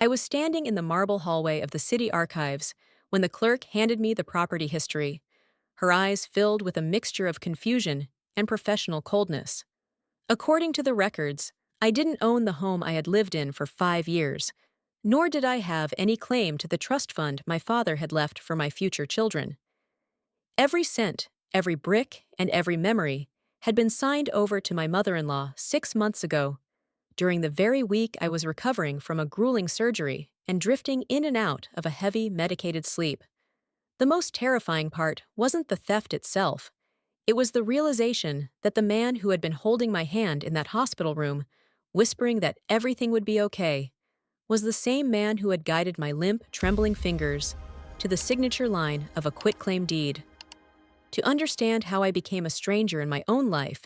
I was standing in the marble hallway of the city archives when the clerk handed me the property history, her eyes filled with a mixture of confusion and professional coldness. According to the records, I didn't own the home I had lived in for 5 years, nor did I have any claim to the trust fund my father had left for my future children. Every cent, every brick, and every memory had been signed over to my mother-in-law 6 months ago, during the very week I was recovering from a grueling surgery and drifting in and out of a heavy medicated sleep. The most terrifying part wasn't the theft itself. It was the realization that the man who had been holding my hand in that hospital room, whispering that everything would be okay, was the same man who had guided my limp, trembling fingers to the signature line of a quitclaim deed. To understand how I became a stranger in my own life,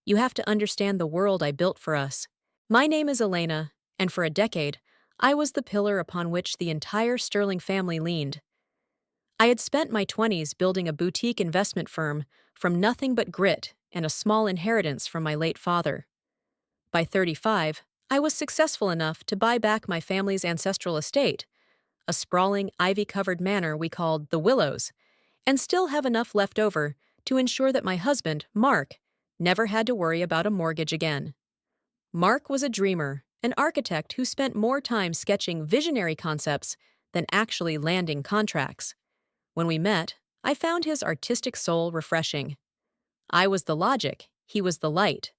you have to understand the world I built for us. My name is Elena, and for a decade, I was the pillar upon which the entire Sterling family leaned. I had spent my 20s building a boutique investment firm from nothing but grit and a small inheritance from my late father. By 35, I was successful enough to buy back my family's ancestral estate, a sprawling, ivy-covered manor we called the Willows, and still have enough left over to ensure that my husband, Mark, never had to worry about a mortgage again. Mark was a dreamer, an architect who spent more time sketching visionary concepts than actually landing contracts. When we met, I found his artistic soul refreshing. I was the logic, he was the light.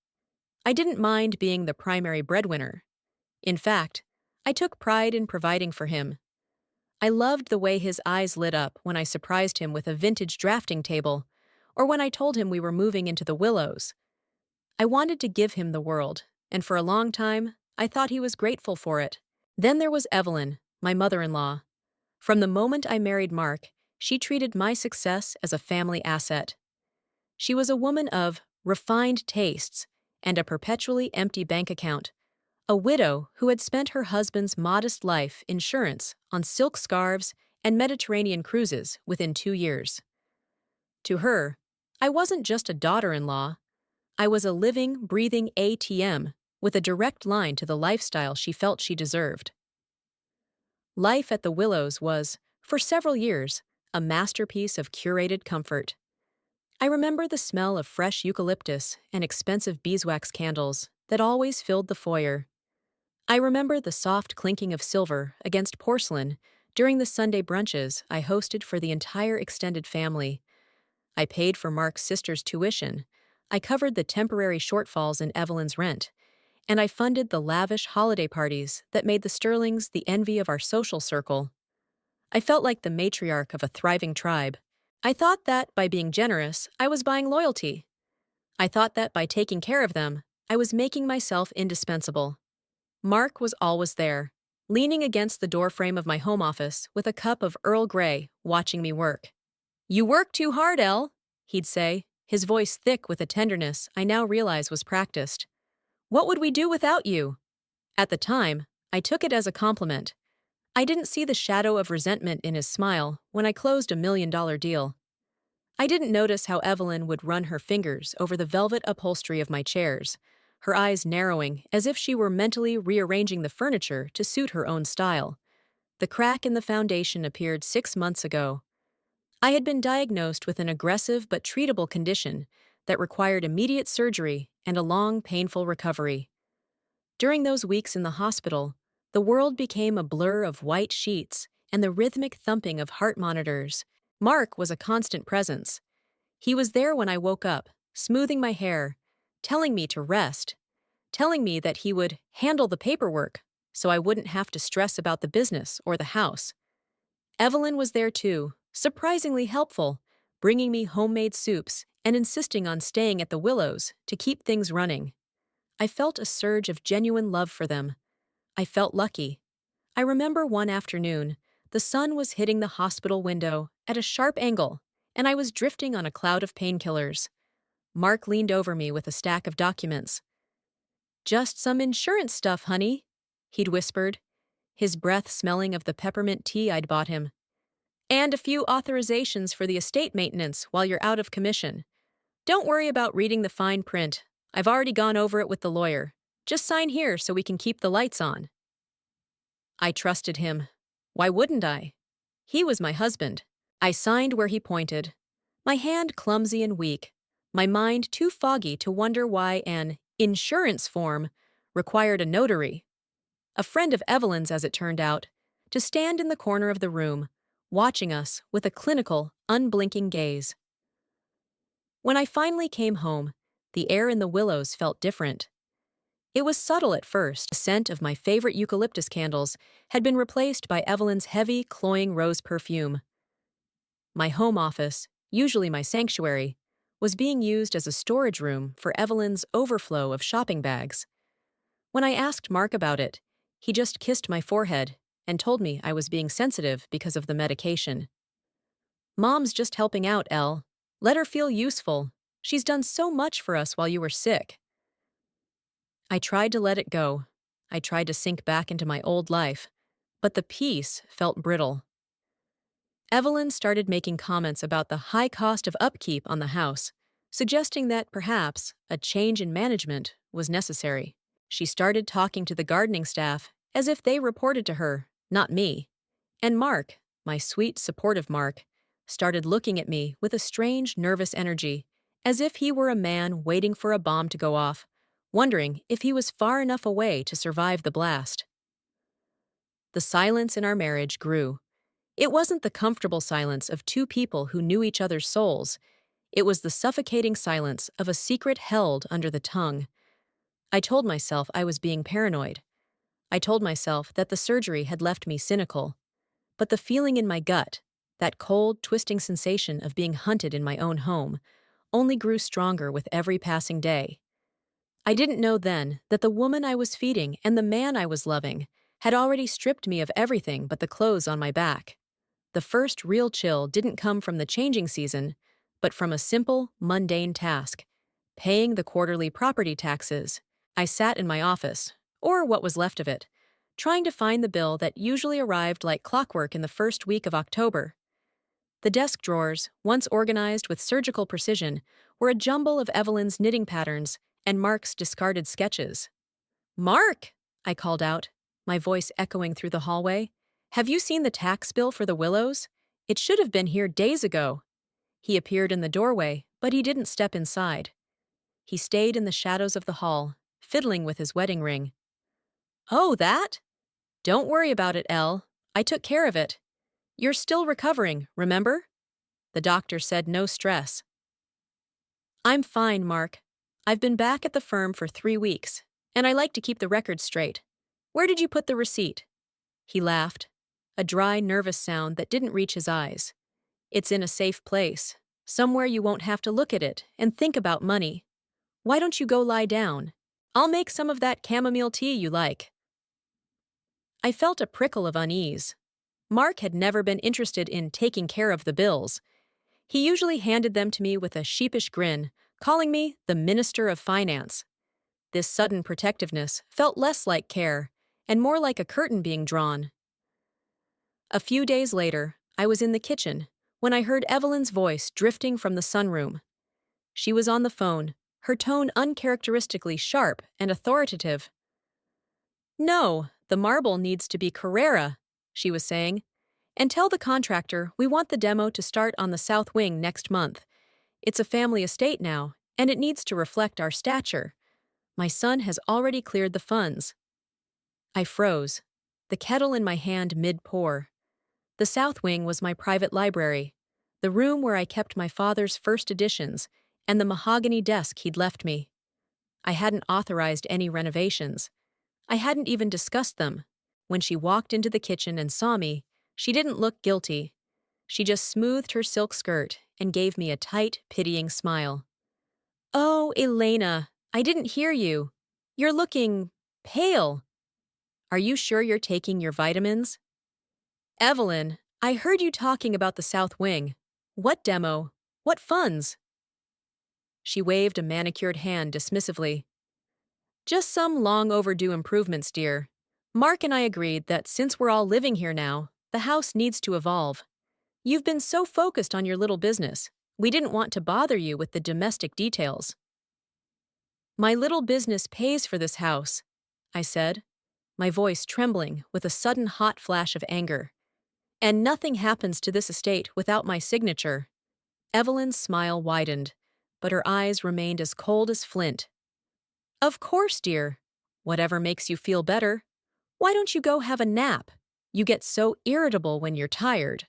I didn't mind being the primary breadwinner. In fact, I took pride in providing for him. I loved the way his eyes lit up when I surprised him with a vintage drafting table, or when I told him we were moving into the Willows. I wanted to give him the world, and for a long time, I thought he was grateful for it. Then there was Evelyn, my mother-in-law. From the moment I married Mark, she treated my success as a family asset. She was a woman of refined tastes and a perpetually empty bank account, a widow who had spent her husband's modest life insurance on silk scarves and Mediterranean cruises within 2 years. To her, I wasn't just a daughter-in-law. I was a living, breathing ATM with a direct line to the lifestyle she felt she deserved. Life at the Willows was, for several years, a masterpiece of curated comfort. I remember the smell of fresh eucalyptus and expensive beeswax candles that always filled the foyer. I remember the soft clinking of silver against porcelain during the Sunday brunches I hosted for the entire extended family. I paid for Mark's sister's tuition, I covered the temporary shortfalls in Evelyn's rent, and I funded the lavish holiday parties that made the Sterlings the envy of our social circle. I felt like the matriarch of a thriving tribe. I thought that by being generous, I was buying loyalty. I thought that by taking care of them, I was making myself indispensable. Mark was always there, leaning against the doorframe of my home office with a cup of Earl Grey, watching me work. "You work too hard, Elle," he'd say, his voice thick with a tenderness I now realize was practiced. "What would we do without you?" At the time, I took it as a compliment. I didn't see the shadow of resentment in his smile when I closed a $1 million deal. I didn't notice how Evelyn would run her fingers over the velvet upholstery of my chairs, her eyes narrowing as if she were mentally rearranging the furniture to suit her own style. The crack in the foundation appeared 6 months ago. I had been diagnosed with an aggressive but treatable condition that required immediate surgery and a long, painful recovery. During those weeks in the hospital, the world became a blur of white sheets and the rhythmic thumping of heart monitors. Mark was a constant presence. He was there when I woke up, smoothing my hair, telling me to rest, telling me that he would handle the paperwork so I wouldn't have to stress about the business or the house. Evelyn was there too, surprisingly helpful, bringing me homemade soups and insisting on staying at the Willows to keep things running. I felt a surge of genuine love for them. I felt lucky. I remember one afternoon, the sun was hitting the hospital window at a sharp angle, and I was drifting on a cloud of painkillers. Mark leaned over me with a stack of documents. "Just some insurance stuff, honey," he'd whispered, his breath smelling of the peppermint tea I'd bought him. "And a few authorizations for the estate maintenance while you're out of commission. Don't worry about reading the fine print. I've already gone over it with the lawyer. Just sign here so we can keep the lights on." I trusted him. Why wouldn't I? He was my husband. I signed where he pointed. My hand clumsy and weak, my mind too foggy to wonder why an insurance form required a notary. A friend of Evelyn's, as it turned out, to stand in the corner of the room, watching us with a clinical, unblinking gaze. When I finally came home, the air in the willows felt different. It was subtle at first. The scent of my favorite eucalyptus candles had been replaced by Evelyn's heavy, cloying rose perfume. My home office, usually my sanctuary, was being used as a storage room for Evelyn's overflow of shopping bags. When I asked Mark about it, he just kissed my forehead and told me I was being sensitive because of the medication. Mom's just helping out, Elle. Let her feel useful. She's done so much for us while you were sick. I tried to let it go. I tried to sink back into my old life, but the peace felt brittle. Evelyn started making comments about the high cost of upkeep on the house, suggesting that perhaps a change in management was necessary. She started talking to the gardening staff as if they reported to her, not me. And Mark, my sweet, supportive Mark, started looking at me with a strange, nervous energy, as if he were a man waiting for a bomb to go off, wondering if he was far enough away to survive the blast. The silence in our marriage grew. It wasn't the comfortable silence of two people who knew each other's souls. It was the suffocating silence of a secret held under the tongue. I told myself I was being paranoid. I told myself that the surgery had left me cynical. But the feeling in my gut, that cold, twisting sensation of being hunted in my own home, only grew stronger with every passing day. I didn't know then that the woman I was feeding and the man I was loving had already stripped me of everything but the clothes on my back. The first real chill didn't come from the changing season, but from a simple, mundane task: paying the quarterly property taxes. I sat in my office, or what was left of it, trying to find the bill that usually arrived like clockwork in the first week of October. The desk drawers, once organized with surgical precision, were a jumble of Evelyn's knitting patterns and Mark's discarded sketches. "Mark!" I called out, my voice echoing through the hallway. "Have you seen the tax bill for the Willows? It should have been here days ago." He appeared in the doorway, but he didn't step inside. He stayed in the shadows of the hall, fiddling with his wedding ring. "Oh, that? Don't worry about it, Elle. I took care of it. You're still recovering, remember?" The doctor said no stress. "I'm fine, Mark. I've been back at the firm for 3 weeks, and I like to keep the records straight. Where did you put the receipt?" He laughed, a dry, nervous sound that didn't reach his eyes. "It's in a safe place, somewhere you won't have to look at it and think about money. Why don't you go lie down? I'll make some of that chamomile tea you like." I felt a prickle of unease. Mark had never been interested in taking care of the bills. He usually handed them to me with a sheepish grin, calling me the Minister of Finance. This sudden protectiveness felt less like care and more like a curtain being drawn. A few days later, I was in the kitchen when I heard Evelyn's voice drifting from the sunroom. She was on the phone, her tone uncharacteristically sharp and authoritative. "No, the marble needs to be Carrera," she was saying. "And tell the contractor we want the demo to start on the south wing next month. It's a family estate now, and it needs to reflect our stature. My son has already cleared the funds." I froze, the kettle in my hand mid-pour. The south wing was my private library, the room where I kept my father's first editions and the mahogany desk he'd left me. I hadn't authorized any renovations. I hadn't even discussed them. When she walked into the kitchen and saw me, she didn't look guilty. She just smoothed her silk skirt and gave me a tight, pitying smile. "Oh, Elena, I didn't hear you. You're looking pale. Are you sure you're taking your vitamins?" "Evelyn, I heard you talking about the South Wing. What demo? What funds?" She waved a manicured hand dismissively. "Just some long overdue improvements, dear. Mark and I agreed that since we're all living here now, the house needs to evolve. You've been so focused on your little business, we didn't want to bother you with the domestic details." "My little business pays for this house," I said. my voice trembling with a sudden hot flash of anger. And nothing happens to this estate without my signature. Evelyn's smile widened, but her eyes remained as cold as flint. Of course, dear. Whatever makes you feel better. Why don't you go have a nap? You get so irritable when you're tired.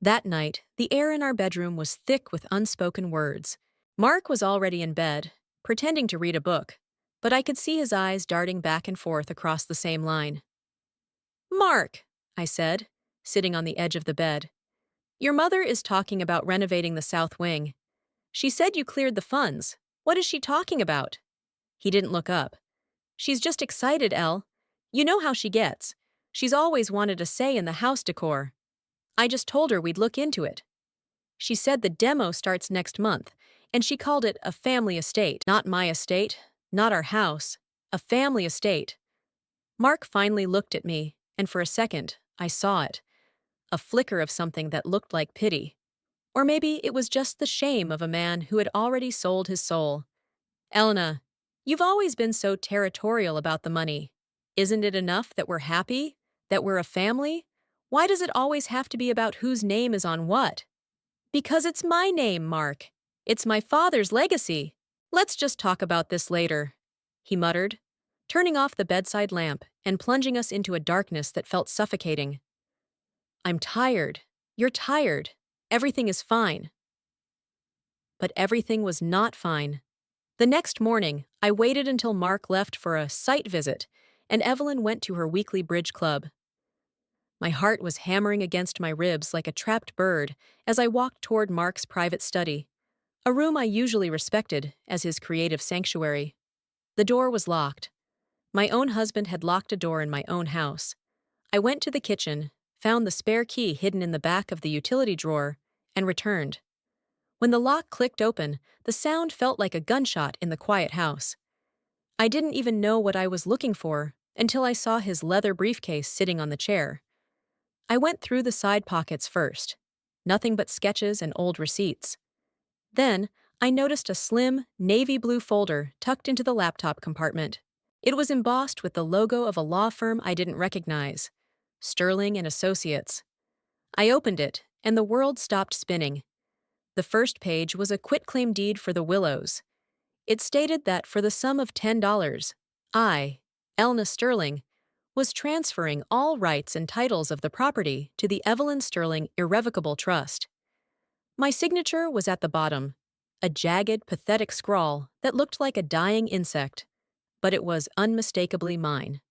That night, the air in our bedroom was thick with unspoken words. Mark was already in bed, pretending to read a book, but I could see his eyes darting back and forth across the same line. Mark, I said, sitting on the edge of the bed. Your mother is talking about renovating the south wing. She said you cleared the funds. What is she talking about? He didn't look up. She's just excited, Elle. You know how she gets. She's always wanted a say in the house decor. I just told her we'd look into it. She said the demo starts next month, and she called it a family estate. Not my estate, not our house, a family estate. Mark finally looked at me, and for a second, I saw it. A flicker of something that looked like pity. Or maybe it was just the shame of a man who had already sold his soul. Elena, you've always been so territorial about the money. Isn't it enough that we're happy? That we're a family? Why does it always have to be about whose name is on what? Because it's my name, Mark. It's my father's legacy. Let's just talk about this later, he muttered, turning off the bedside lamp and plunging us into a darkness that felt suffocating. I'm tired. You're tired. Everything is fine. But everything was not fine. The next morning, I waited until Mark left for a site visit, and Evelyn went to her weekly bridge club. My heart was hammering against my ribs like a trapped bird as I walked toward Mark's private study, a room I usually respected as his creative sanctuary. The door was locked. My own husband had locked a door in my own house. I went to the kitchen, found the spare key hidden in the back of the utility drawer, and returned. When the lock clicked open, the sound felt like a gunshot in the quiet house. I didn't even know what I was looking for until I saw his leather briefcase sitting on the chair. I went through the side pockets first. Nothing but sketches and old receipts. Then, I noticed a slim, navy blue folder tucked into the laptop compartment. It was embossed with the logo of a law firm I didn't recognize, Sterling and Associates. I opened it, and the world stopped spinning. The first page was a quitclaim deed for the Willows. It stated that for the sum of $10, I, Elna Sterling, was transferring all rights and titles of the property to the Evelyn Sterling Irrevocable Trust. My signature was at the bottom, a jagged, pathetic scrawl that looked like a dying insect, but it was unmistakably mine.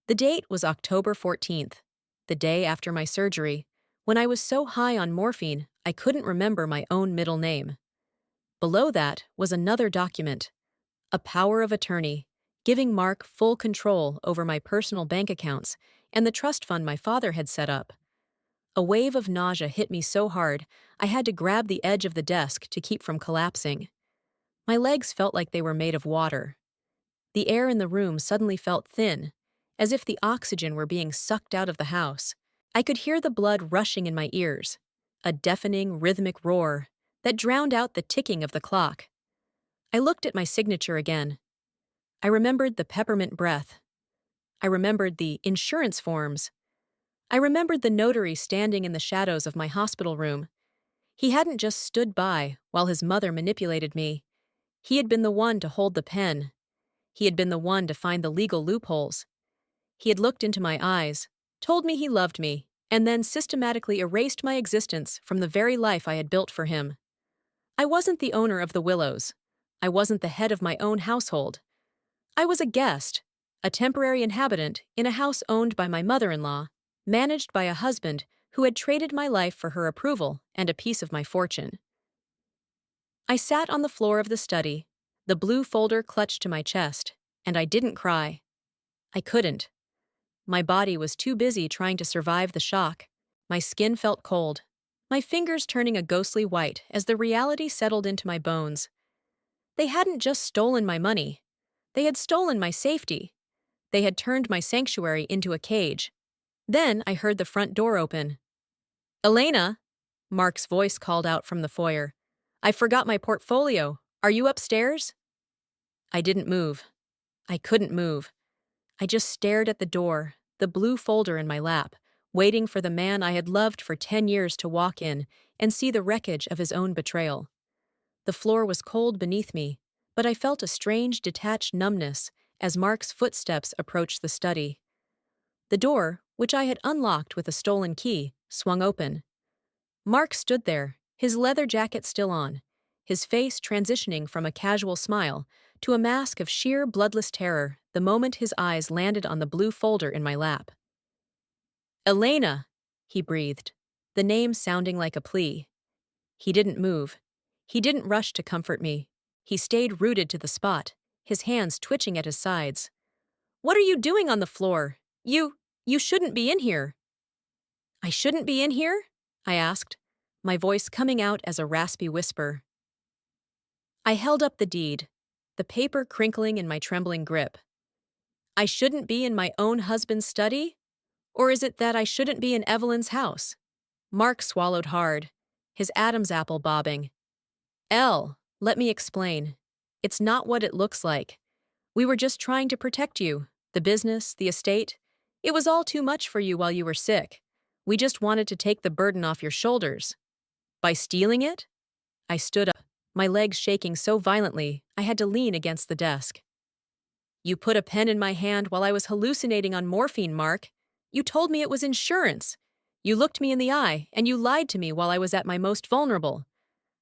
The date was October 14th, the day after my surgery, when I was so high on morphine I couldn't remember my own middle name. Below that was another document, a power of attorney, giving Mark full control over my personal bank accounts and the trust fund my father had set up. A wave of nausea hit me so hard I had to grab the edge of the desk to keep from collapsing. My legs felt like they were made of water. The air in the room suddenly felt thin, as if the oxygen were being sucked out of the house. I could hear the blood rushing in my ears, a deafening, rhythmic roar that drowned out the ticking of the clock. I looked at my signature again. I remembered the peppermint breath. I remembered the insurance forms. I remembered the notary standing in the shadows of my hospital room. He hadn't just stood by while his mother manipulated me. He had been the one to hold the pen. He had been the one to find the legal loopholes. He had looked into my eyes, told me he loved me, and then systematically erased my existence from the very life I had built for him. I wasn't the owner of the Willows. I wasn't the head of my own household. I was a guest, a temporary inhabitant in a house owned by my mother-in-law, managed by a husband who had traded my life for her approval and a piece of my fortune. I sat on the floor of the study, the blue folder clutched to my chest, and I didn't cry. I couldn't. My body was too busy trying to survive the shock. My skin felt cold, my fingers turning a ghostly white as the reality settled into my bones. They hadn't just stolen my money. They had stolen my safety. They had turned my sanctuary into a cage. Then I heard the front door open. "Elena," Mark's voice called out from the foyer. "I forgot my portfolio. Are you upstairs?" I didn't move. I couldn't move. I just stared at the door, the blue folder in my lap, waiting for the man I had loved for 10 years to walk in and see the wreckage of his own betrayal. The floor was cold beneath me, but I felt a strange, detached numbness as Mark's footsteps approached the study. The door, which I had unlocked with a stolen key, swung open. Mark stood there, his leather jacket still on, his face transitioning from a casual smile to a mask of sheer bloodless terror the moment his eyes landed on the blue folder in my lap. "Elena!" he breathed, the name sounding like a plea. He didn't move. He didn't rush to comfort me. He stayed rooted to the spot, his hands twitching at his sides. "What are you doing on the floor? You shouldn't be in here." "I shouldn't be in here?" I asked, my voice coming out as a raspy whisper. I held up the deed, the paper crinkling in my trembling grip. "I shouldn't be in my own husband's study? Or is it that I shouldn't be in Evelyn's house?" Mark swallowed hard, his Adam's apple bobbing. Let me explain. It's not what it looks like. We were just trying to protect you, the business, the estate. It was all too much for you while you were sick. We just wanted to take the burden off your shoulders. By stealing it?" I stood up, my legs shaking so violently I had to lean against the desk. "You put a pen in my hand while I was hallucinating on morphine, Mark. You told me it was insurance. You looked me in the eye, and you lied to me while I was at my most vulnerable.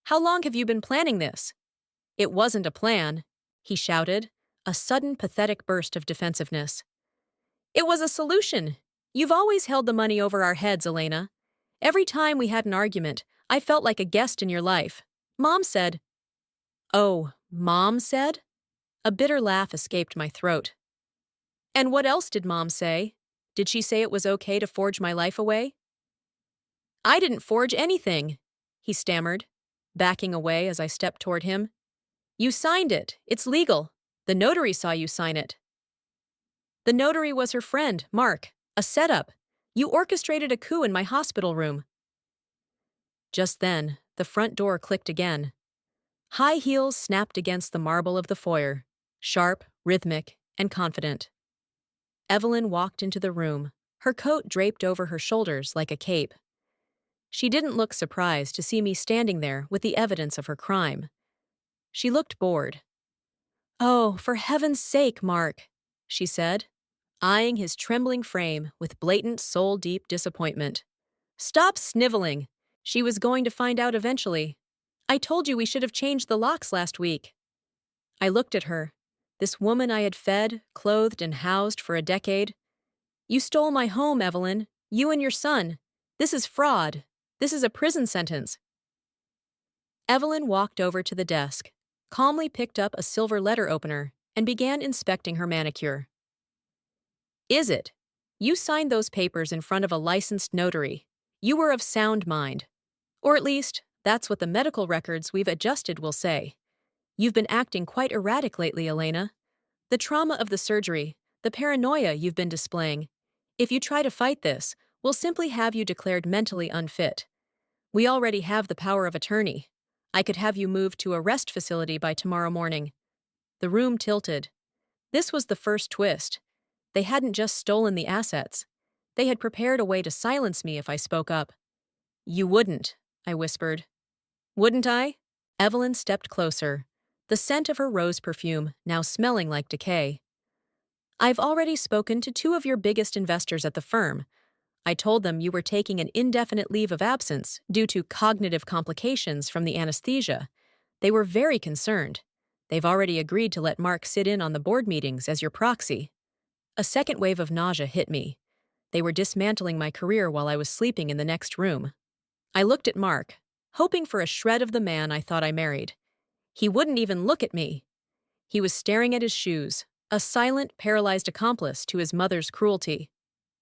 How long have you been planning this?" "It wasn't a plan," he shouted, a sudden pathetic burst of defensiveness. "It was a solution. You've always held the money over our heads, Elena. Every time we had an argument, I felt like a guest in your life. Mom said—" "Oh, Mom said?" A bitter laugh escaped my throat. "And what else did Mom say? Did she say it was okay to forge my life away?" "I didn't forge anything," he stammered, backing away as I stepped toward him. "You signed it. It's legal. The notary saw you sign it." "The notary was her friend, Mark. A setup. You orchestrated a coup in my hospital room." Just then, the front door clicked again. High heels snapped against the marble of the foyer, sharp, rhythmic, and confident. Evelyn walked into the room, her coat draped over her shoulders like a cape. She didn't look surprised to see me standing there with the evidence of her crime. She looked bored. "Oh, for heaven's sake, Mark," she said, eyeing his trembling frame with blatant soul-deep disappointment. "Stop sniveling. She was going to find out eventually. I told you we should have changed the locks last week." I looked at her, this woman I had fed, clothed, and housed for a decade. "You stole my home, Evelyn. You and your son. This is fraud. This is a prison sentence." Evelyn walked over to the desk, calmly picked up a silver letter opener, and began inspecting her manicure. "Is it? You signed those papers in front of a licensed notary. You were of sound mind. Or at least, that's what the medical records we've adjusted will say. You've been acting quite erratic lately, Elena. The trauma of the surgery, the paranoia you've been displaying. If you try to fight this, we'll simply have you declared mentally unfit. We already have the power of attorney. I could have you moved to a rest facility by tomorrow morning." The room tilted. This was the first twist. They hadn't just stolen the assets. They had prepared a way to silence me if I spoke up. "You wouldn't," I whispered. "Wouldn't I?" Evelyn stepped closer, the scent of her rose perfume now smelling like decay. "I've already spoken to two of your biggest investors at the firm. I told them you were taking an indefinite leave of absence due to cognitive complications from the anesthesia. They were very concerned. They've already agreed to let Mark sit in on the board meetings as your proxy." A second wave of nausea hit me. They were dismantling my career while I was sleeping in the next room. I looked at Mark, hoping for a shred of the man I thought I married. He wouldn't even look at me. He was staring at his shoes, a silent, paralyzed accomplice to his mother's cruelty.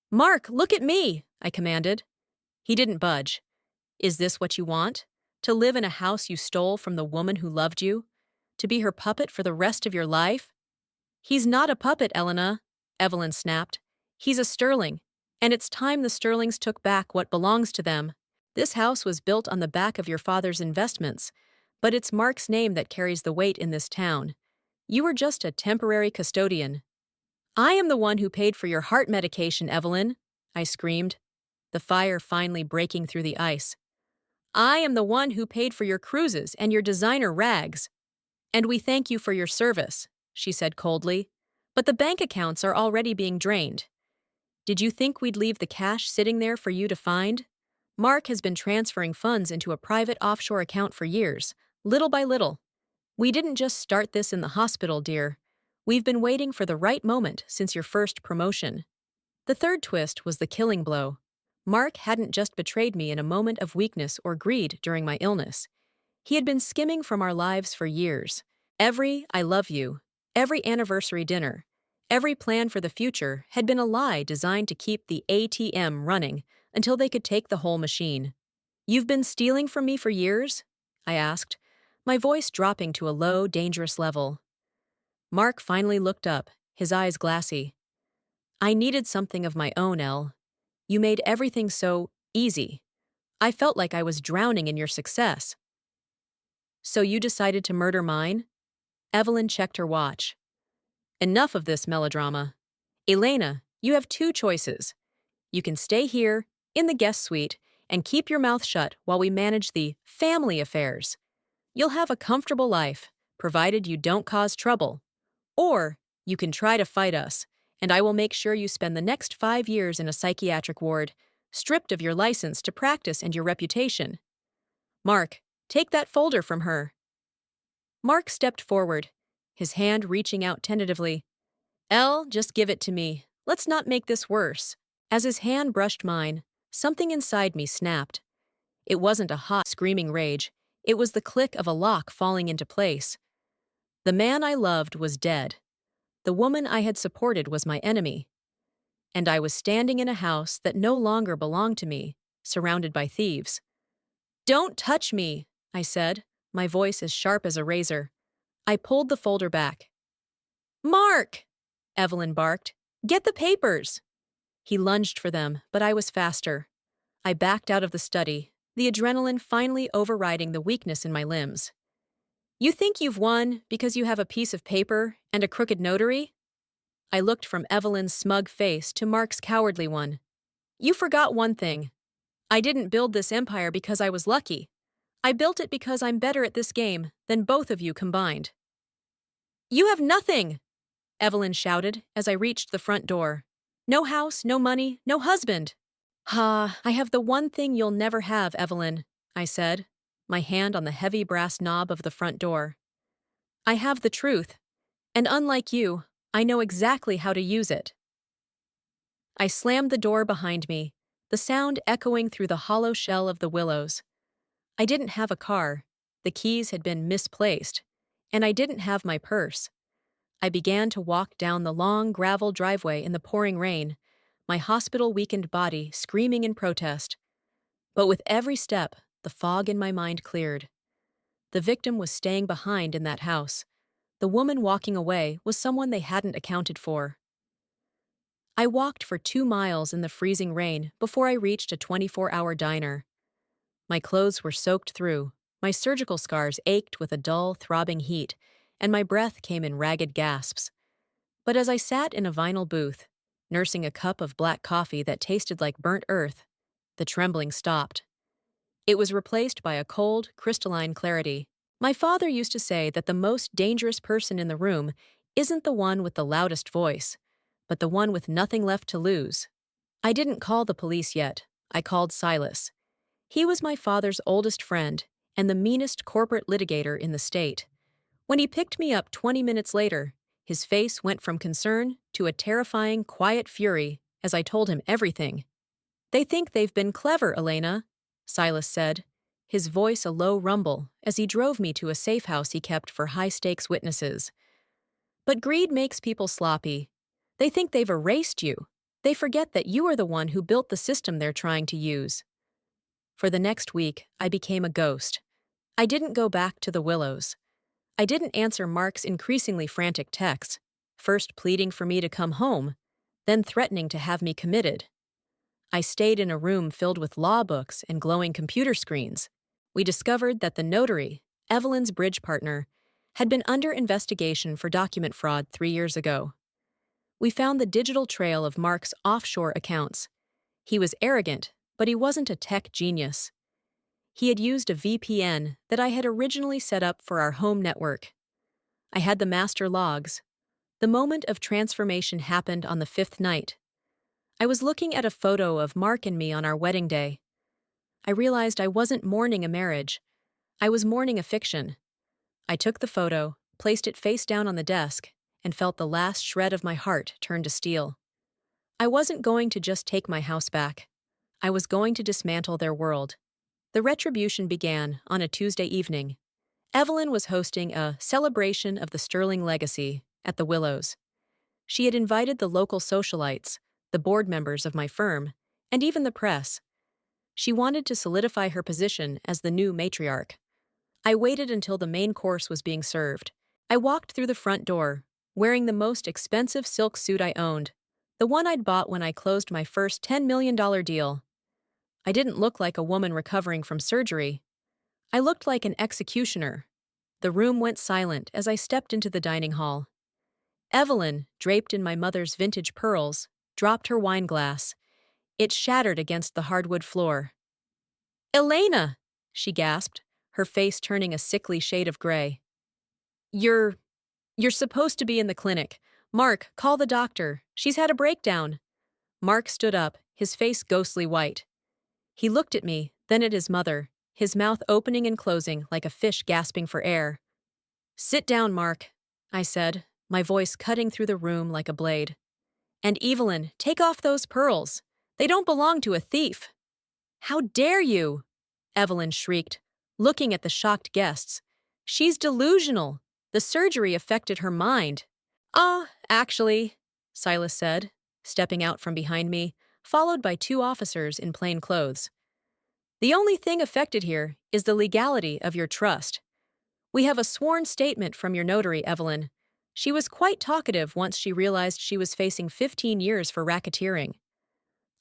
"Mark, look at me!" I commanded. He didn't budge. "Is this what you want? To live in a house you stole from the woman who loved you? To be her puppet for the rest of your life?" "He's not a puppet, Elena," Evelyn snapped. "He's a sterling, and it's time the sterlings took back what belongs to them. This house was built on the back of your father's investments, but it's Mark's name that carries the weight in this town. You were just a temporary custodian." I am the one who paid for your heart medication, Evelyn, I screamed, the fire finally breaking through the ice. I am the one who paid for your cruises and your designer rags. And we thank you for your service, she said coldly. But the bank accounts are already being drained. Did you think we'd leave the cash sitting there for you to find? Mark has been transferring funds into a private offshore account for years, little by little. We didn't just start this in the hospital, dear. We've been waiting for the right moment since your first promotion. The third twist was the killing blow. Mark hadn't just betrayed me in a moment of weakness or greed during my illness. He had been skimming from our lives for years. Every "I love you," every anniversary dinner, every plan for the future had been a lie designed to keep the ATM running until they could take the whole machine. You've been stealing from me for years? I asked, my voice dropping to a low, dangerous level. Mark finally looked up, his eyes glassy. I needed something of my own, Elle. You made everything so easy. I felt like I was drowning in your success. So you decided to murder mine? Evelyn checked her watch. Enough of this melodrama. Elena, you have two choices. You can stay here, in the guest suite, and keep your mouth shut while we manage the family affairs. You'll have a comfortable life, provided you don't cause trouble. Or you can try to fight us, and I will make sure you spend the next 5 years in a psychiatric ward, stripped of your license to practice and your reputation. Mark, take that folder from her. Mark stepped forward, his hand reaching out tentatively. Elle, just give it to me. Let's not make this worse. As his hand brushed mine, something inside me snapped. It wasn't a hot, screaming rage. It was the click of a lock falling into place. The man I loved was dead. The woman I had supported was my enemy. And I was standing in a house that no longer belonged to me, surrounded by thieves. Don't touch me, I said, my voice as sharp as a razor. I pulled the folder back. Mark! Evelyn barked. Get the papers! He lunged for them, but I was faster. I backed out of the study, the adrenaline finally overriding the weakness in my limbs. You think you've won because you have a piece of paper and a crooked notary? I looked from Evelyn's smug face to Mark's cowardly one. You forgot one thing. I didn't build this empire because I was lucky. I built it because I'm better at this game than both of you combined. You have nothing! Evelyn shouted as I reached the front door. No house, no money, no husband. I have the one thing you'll never have, Evelyn, I said, my hand on the heavy brass knob of the front door. I have the truth, and unlike you, I know exactly how to use it. I slammed the door behind me, the sound echoing through the hollow shell of the willows. I didn't have a car, the keys had been misplaced, and I didn't have my purse. I began to walk down the long gravel driveway in the pouring rain, my hospital-weakened body screaming in protest. But with every step, the fog in my mind cleared. The victim was staying behind in that house. The woman walking away was someone they hadn't accounted for. I walked for 2 miles in the freezing rain before I reached a 24-hour diner. My clothes were soaked through, my surgical scars ached with a dull, throbbing heat, and my breath came in ragged gasps. But as I sat in a vinyl booth, nursing a cup of black coffee that tasted like burnt earth, the trembling stopped. It was replaced by a cold, crystalline clarity. My father used to say that the most dangerous person in the room isn't the one with the loudest voice, but the one with nothing left to lose. I didn't call the police yet. I called Silas. He was my father's oldest friend and the meanest corporate litigator in the state. When he picked me up 20 minutes later, his face went from concern to a terrifying, quiet fury as I told him everything. They think they've been clever, Elena, Silas said, his voice a low rumble as he drove me to a safe house he kept for high-stakes witnesses. But greed makes people sloppy. They think they've erased you. They forget that you are the one who built the system they're trying to use. For the next week, I became a ghost. I didn't go back to the Willows. I didn't answer Mark's increasingly frantic texts, first pleading for me to come home, then threatening to have me committed. I stayed in a room filled with law books and glowing computer screens. We discovered that the notary, Evelyn's bridge partner, had been under investigation for document fraud 3 years ago. We found the digital trail of Mark's offshore accounts. He was arrogant, but he wasn't a tech genius. He had used a VPN that I had originally set up for our home network. I had the master logs. The moment of transformation happened on the fifth night. I was looking at a photo of Mark and me on our wedding day. I realized I wasn't mourning a marriage. I was mourning a fiction. I took the photo, placed it face down on the desk, and felt the last shred of my heart turn to steel. I wasn't going to just take my house back. I was going to dismantle their world. The retribution began on a Tuesday evening. Evelyn was hosting a celebration of the Sterling legacy at the Willows. She had invited the local socialites, the board members of my firm, and even the press. She wanted to solidify her position as the new matriarch. I waited until the main course was being served. I walked through the front door, wearing the most expensive silk suit I owned, the one I'd bought when I closed my first $10 million deal. I didn't look like a woman recovering from surgery. I looked like an executioner. The room went silent as I stepped into the dining hall. Evelyn, draped in my mother's vintage pearls, dropped her wine glass. It shattered against the hardwood floor. "Elena!" she gasped, her face turning a sickly shade of gray. You're supposed to be in the clinic. Mark, call the doctor. She's had a breakdown." Mark stood up, his face ghostly white. He looked at me, then at his mother, his mouth opening and closing like a fish gasping for air. "Sit down, Mark," I said, my voice cutting through the room like a blade. "And Evelyn, take off those pearls. They don't belong to a thief." "How dare you?" Evelyn shrieked, looking at the shocked guests. "She's delusional. The surgery affected her mind." Actually," Silas said, stepping out from behind me, followed by two officers in plain clothes. "The only thing affected here is the legality of your trust. We have a sworn statement from your notary, Evelyn. She was quite talkative once she realized she was facing 15 years for racketeering."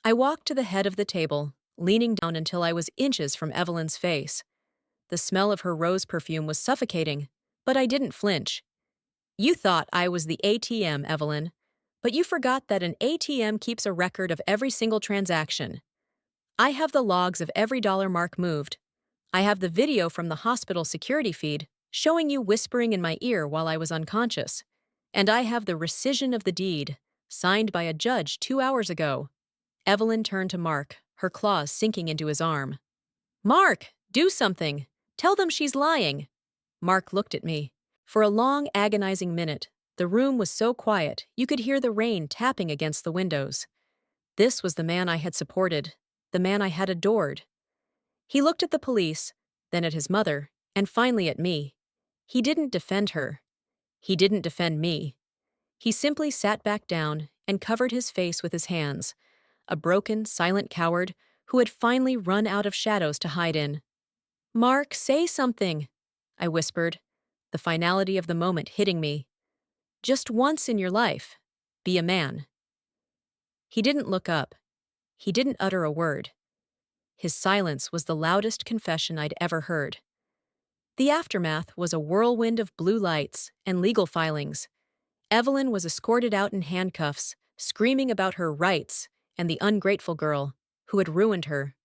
I walked to the head of the table, leaning down until I was inches from Evelyn's face. The smell of her rose perfume was suffocating, but I didn't flinch. "You thought I was the ATM, Evelyn, but you forgot that an ATM keeps a record of every single transaction. I have the logs of every dollar Mark moved. I have the video from the hospital security feed showing you whispering in my ear while I was unconscious. And I have the rescission of the deed, signed by a judge 2 hours ago." Evelyn turned to Mark, her claws sinking into his arm. "Mark, do something! Tell them she's lying!" Mark looked at me. For a long, agonizing minute, the room was so quiet you could hear the rain tapping against the windows. This was the man I had supported, the man I had adored. He looked at the police, then at his mother, and finally at me. He didn't defend her. He didn't defend me. He simply sat back down and covered his face with his hands, a broken, silent coward who had finally run out of shadows to hide in. "Mark, say something," I whispered, the finality of the moment hitting me. "Just once in your life, be a man." He didn't look up. He didn't utter a word. His silence was the loudest confession I'd ever heard. The aftermath was a whirlwind of blue lights and legal filings. Evelyn was escorted out in handcuffs, screaming about her rights and the ungrateful girl who had ruined her.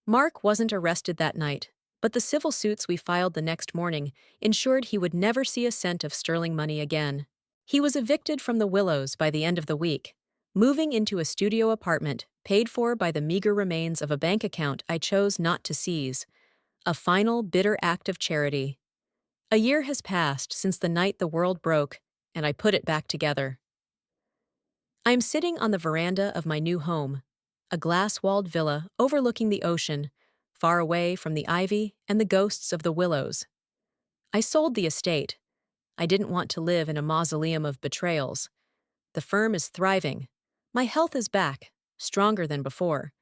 Mark wasn't arrested that night, but the civil suits we filed the next morning ensured he would never see a cent of sterling money again. He was evicted from the Willows by the end of the week, moving into a studio apartment paid for by the meager remains of a bank account I chose not to seize. A final, bitter act of charity. A year has passed since the night the world broke, and I put it back together. I'm sitting on the veranda of my new home, a glass-walled villa overlooking the ocean, far away from the ivy and the ghosts of the willows. I sold the estate. I didn't want to live in a mausoleum of betrayals. The firm is thriving. My health is back, stronger than before.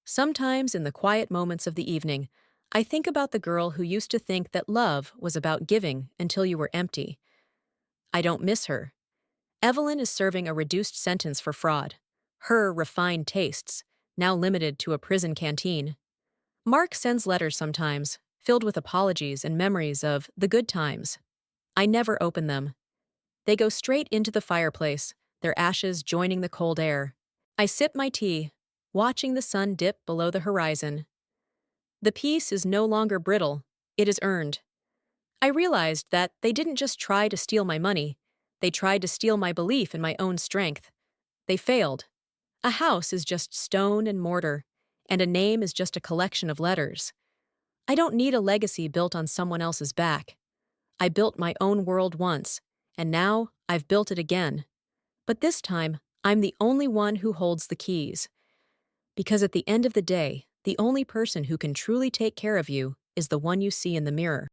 Sometimes in the quiet moments of the evening, I think about the girl who used to think that love was about giving until you were empty. I don't miss her. Evelyn is serving a reduced sentence for fraud. Her refined tastes, now limited to a prison canteen. Mark sends letters sometimes, filled with apologies and memories of the good times. I never open them. They go straight into the fireplace, their ashes joining the cold air. I sip my tea, watching the sun dip below the horizon. The peace is no longer brittle, it is earned. I realized that they didn't just try to steal my money, they tried to steal my belief in my own strength. They failed. A house is just stone and mortar, and a name is just a collection of letters. I don't need a legacy built on someone else's back. I built my own world once, and now I've built it again. But this time, I'm the only one who holds the keys. Because at the end of the day, the only person who can truly take care of you is the one you see in the mirror.